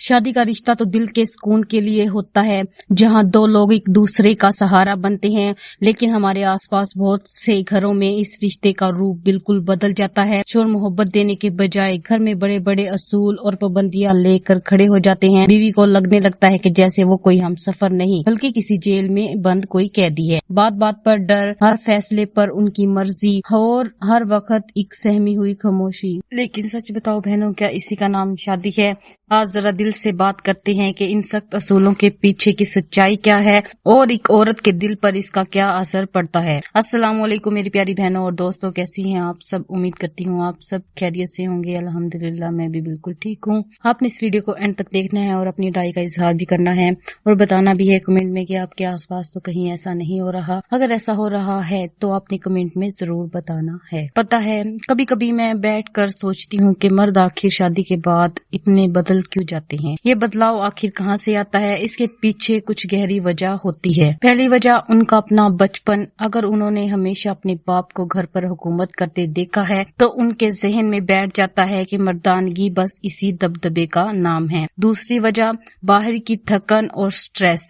शादी का रिश्ता तो दिल के सुकून के लिए होता है, जहां दो लोग एक दूसरे का सहारा बनते हैं। लेकिन हमारे आसपास बहुत से घरों में इस रिश्ते का रूप बिल्कुल बदल जाता है। शोर मोहब्बत देने के बजाय घर में बड़े बड़े असूल और पाबंदियां लेकर खड़े हो जाते हैं। बीवी को लगने लगता है कि जैसे वो कोई हमसफर नहीं बल्कि किसी जेल में बंद कोई कैदी है। बात बात पर डर, हर फैसले पर उनकी मर्जी और हर वक्त एक सहमी हुई खामोशी। लेकिन सच बताओ बहनों, क्या इसी का नाम शादी है? आज जरा दिल से बात करते हैं कि इन सख्त असूलों के पीछे की सच्चाई क्या है और एक औरत के दिल पर इसका क्या असर पड़ता है। अस्सलाम वालेकुम मेरी प्यारी बहनों और दोस्तों, कैसी हैं आप सब? उम्मीद करती हूँ आप सब खैरियत से होंगे। अल्हम्दुलिल्लाह मैं भी बिल्कुल ठीक हूँ। आपने इस वीडियो को एंड तक देखना है और अपनी राय का इजहार भी करना है और बताना भी है कमेंट में कि आपके आसपास तो कहीं ऐसा नहीं हो रहा। अगर ऐसा हो रहा है तो आपने कमेंट में जरूर बताना है। पता है, कभी कभी मैं बैठ कर सोचती हूँ कि मर्द आखिर शादी के बाद इतने बदल क्यों जाते हैं। ये बदलाव आखिर कहाँ से आता है? इसके पीछे कुछ गहरी वजह होती है। पहली वजह उनका अपना बचपन। अगर उन्होंने हमेशा अपने बाप को घर पर हुकूमत करते देखा है तो उनके जहन में बैठ जाता है कि मर्दानगी बस इसी दबदबे का नाम है। दूसरी वजह बाहर की थकन और स्ट्रेस।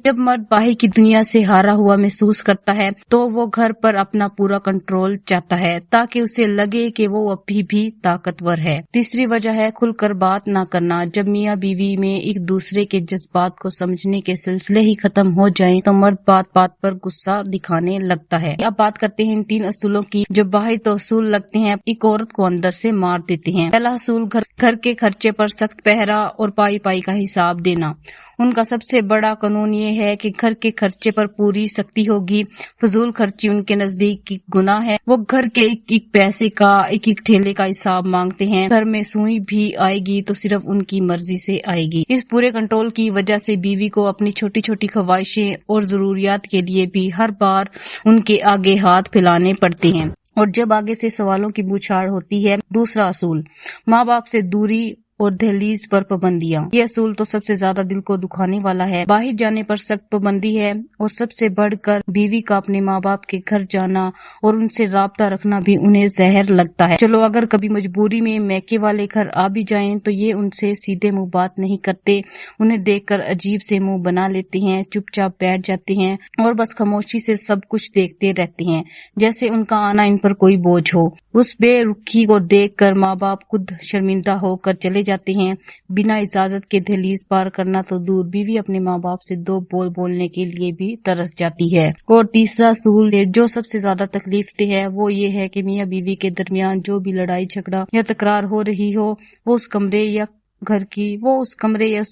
जब मर्द बाहर की दुनिया से हारा हुआ महसूस करता है तो वो घर पर अपना पूरा कंट्रोल चाहता है ताकि उसे लगे कि वो अभी भी ताकतवर है। तीसरी वजह है खुलकर बात ना करना। जब मियाँ बीवी में एक दूसरे के जज्बात को समझने के सिलसिले ही खत्म हो जाएं तो मर्द बात बात पर गुस्सा दिखाने लगता है। अब बात करते हैं इन तीन असूलों की जो बाहर तो असूल लगते हैं, एक औरत को अंदर से मार देते हैं। पहला असूल घर के खर्चे पर सख्त पहरा और पाई पाई का हिसाब देना। उनका सबसे बड़ा कानून ये है कि घर के खर्चे पर पूरी सख्ती होगी। फजूल खर्ची उनके नजदीक की गुनाह है। वो घर के एक पैसे का, एक ठेले का हिसाब मांगते हैं। घर में सुई भी आएगी तो सिर्फ उनकी मर्जी से आएगी। इस पूरे कंट्रोल की वजह से बीवी को अपनी छोटी छोटी ख्वाहिशें और जरूरियात के लिए भी हर बार उनके आगे हाथ फैलाने पड़ते हैं और जब आगे से सवालों की बौछार होती है। दूसरा असूल माँ बाप से दूरी और दहलीज पर पाबंदियां। ये असूल तो सबसे ज्यादा दिल को दुखाने वाला है। बाहर जाने पर सख्त पाबंदी है और सबसे बढ़कर बीवी का अपने माँ बाप के घर जाना और उनसे राब्ता रखना भी उन्हें जहर लगता है। चलो अगर कभी मजबूरी में मैके वाले घर आ भी जाएं तो ये उनसे सीधे मुंह बात नहीं करते। उन्हें देखकर अजीब से मुंह बना लेते हैं, चुपचाप बैठ जाते हैं और बस खामोशी से सब कुछ देखते रहते हैं, जैसे उनका आना इन पर कोई बोझ हो। उस बेरुखी को देखकर माँ बाप खुद शर्मिंदा होकर चले जाते हैं। बिना इजाजत के दहलीज पार करना तो दूर, बीवी अपने माँ बाप से दो बोल बोलने के लिए भी तरस जाती है। और तीसरा असूल जो सबसे ज्यादा तकलीफ दे है वो ये है कि मियाँ बीवी के दरमियान जो भी लड़ाई झगड़ा या तकरार हो रही हो वो उस कमरे या उस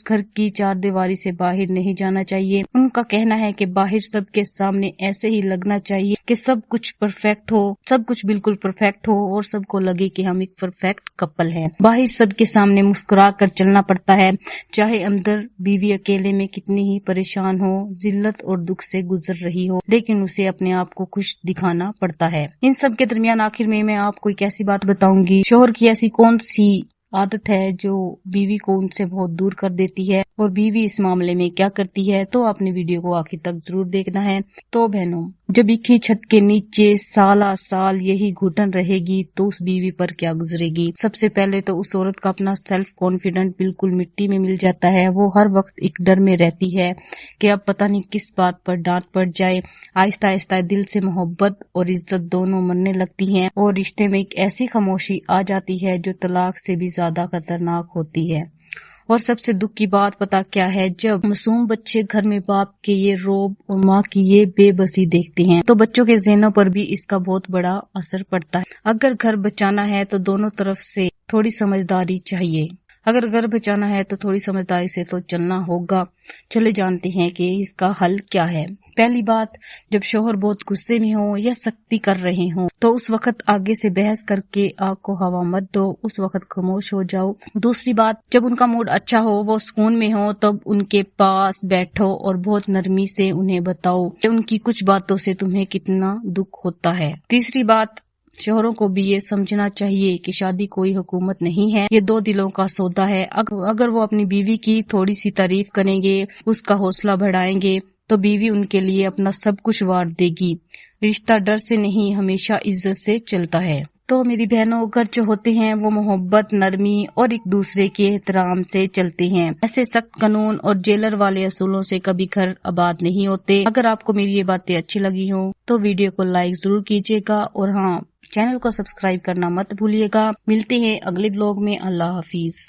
घर की चार दीवारी से बाहर नहीं जाना चाहिए। उनका कहना है कि बाहर सबके सामने ऐसे ही लगना चाहिए कि सब कुछ परफेक्ट हो, सब कुछ बिल्कुल परफेक्ट हो और सबको लगे कि हम एक परफेक्ट कपल हैं। बाहर सबके सामने मुस्कुरा कर चलना पड़ता है, चाहे अंदर बीवी अकेले में कितनी ही परेशान हो, जिल्लत और दुख से गुजर रही हो, लेकिन उसे अपने आप को खुश दिखाना पड़ता है। इन सब के दरमियान आखिर में मैं आपको एक ऐसी बात बताऊंगी, शोहर की ऐसी कौन सी आदत है जो बीवी को उनसे बहुत दूर कर देती है और बीवी इस मामले में क्या करती है। तो आपने वीडियो को आखिर तक जरूर देखना है। तो बहनों, जब एक ही छत के नीचे साला साल यही घुटन रहेगी तो उस बीवी पर क्या गुजरेगी। सबसे पहले तो उस औरत का अपना सेल्फ कॉन्फिडेंट बिल्कुल मिट्टी में मिल जाता है। वो हर वक्त एक डर में रहती है कि अब पता नहीं किस बात पर डांट पड़ जाए। आहिस्ता आहिस्ता दिल से मोहब्बत और इज्जत दोनों मरने लगती हैं और रिश्ते में एक ऐसी खामोशी आ जाती है जो तलाक से भी ज्यादा खतरनाक होती है। और सबसे दुख की बात पता क्या है, जब मासूम बच्चे घर में बाप के ये रोब और माँ की ये बेबसी देखते हैं तो बच्चों के ज़हनों पर भी इसका बहुत बड़ा असर पड़ता है। अगर घर बचाना है तो दोनों तरफ से थोड़ी समझदारी चाहिए। अगर घर बचाना है तो थोड़ी समझदारी से तो चलना होगा। चले जानते हैं कि इसका हल क्या है। पहली बात, जब शोहर बहुत गुस्से में हो या सख्ती कर रहे हो तो उस वक्त आगे से बहस करके आग को हवा मत दो, उस वक्त खामोश हो जाओ। दूसरी बात, जब उनका मूड अच्छा हो, वो सुकून में हो, तब उनके पास बैठो और बहुत नरमी से उन्हें बताओ कि उनकी कुछ बातों से तुम्हें कितना दुख होता है। तीसरी बात, शोहरों को भी ये समझना चाहिए कि शादी कोई हुकूमत नहीं है, ये दो दिलों का सौदा है। अगर वो अपनी बीवी की थोड़ी सी तारीफ करेंगे, उसका हौसला बढ़ाएंगे तो बीवी उनके लिए अपना सब कुछ वार देगी। रिश्ता डर से नहीं, हमेशा इज्जत से चलता है। تو میری بہنوں، گھر جو ہوتے ہیں وہ محبت، نرمی اور ایک دوسرے کے احترام سے چلتے ہیں۔ ایسے سخت قانون اور جیلر والے اصولوں سے کبھی گھر آباد نہیں ہوتے۔ اگر آپ کو میری یہ باتیں اچھی لگی ہوں تو ویڈیو کو لائک ضرور کیجیے گا، اور ہاں، چینل کو سبسکرائب کرنا مت بھولیے گا۔ ملتے ہیں اگلے ولاگ میں۔ اللہ حافظ۔